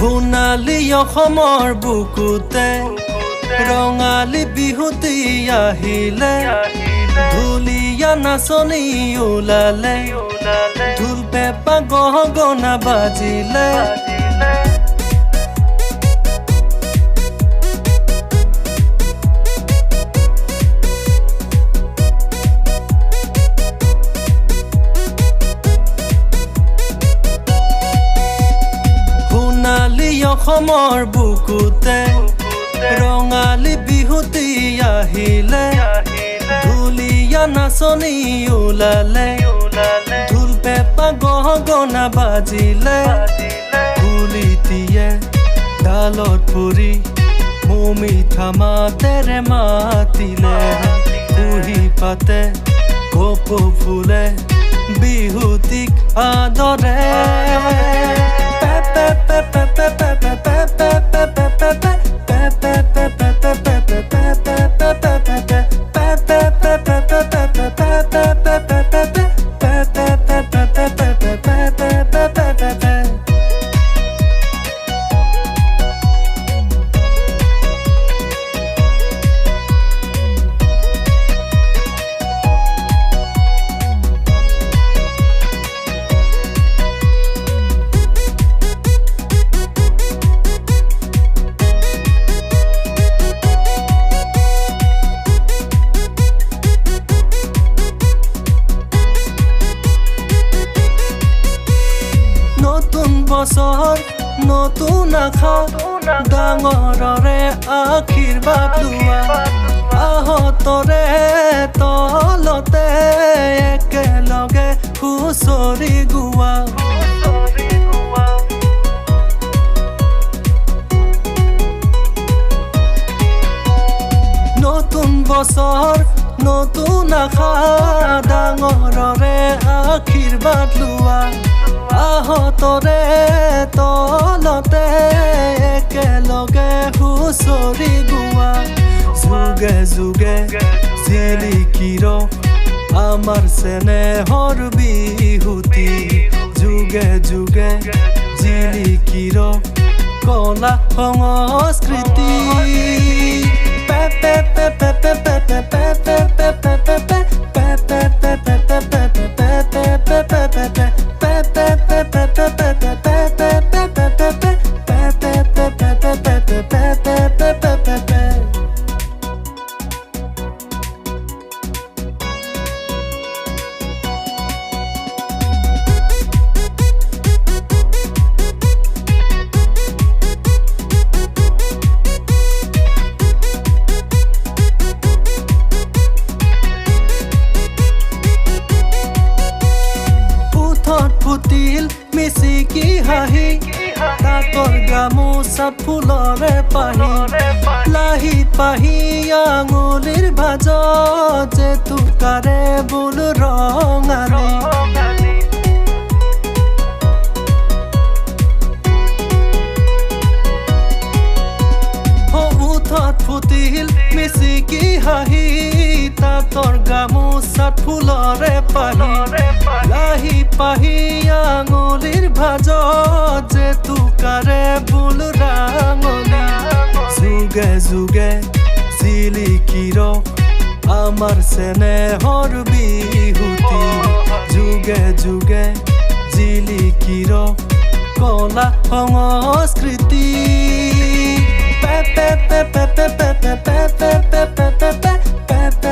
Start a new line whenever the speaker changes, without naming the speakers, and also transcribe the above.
সোণালী অসমৰ বুকুতে ৰঙালী বিহুতি আহিলে ঢুলীয়া নাচনি ওলালে ঢোল পেঁপা গগনা বাজিলে অসমৰ বুকুতে ৰঙালী বিহুতি আহিলে ঢুলীয়া নাচনি ওলালে ঢোল পেঁপা গগনা বাজিলে ঢুলিটিয়ে ডালত পৰি মমিঠা মাতেৰে মাতিলে কুহি পাতে কপৌ ফুলে বিহুতিক আদৰে বছৰ নতুন আশা ডাঙৰৰে আশীৰ্বাদ লোৱা আহতৰে তলতে একেলগে হুঁচৰি গোৱা নতুন বছৰ নতুন আশা ডাঙৰৰে আশীৰ্বাদ লোৱা আহতৰে তলতে একেলগে হুঁচৰি গোৱা যুগে যুগে জিলিকিৰ আমাৰ চেনেহৰ বিহুতি যুগে যুগে জিলিকিৰ কলা সংস্কৃতি ফুটিল মিচিকি হাঁহি তাকৰ গামোচাত ফুলৰে পাহি লাহি পাহি আঙুলিৰ ভাজত জেতুকাৰে বোল ৰঙালী ওঠত ফুটিল মিচিকি হাঁহি তাকৰ গামোচাত ফুলৰে পাহি লাহি পাহি আঙুলিৰ ভাজত জেতুকাৰে বোল ৰাঙলী যুগে যুগে জিলিকিৰ আমাৰ চেনেহৰ বিহুতি যুগে যুগে জিলিকিৰ কলা সংস্কৃতি pe pe pe pe pe pe pe pe pe pe pe pe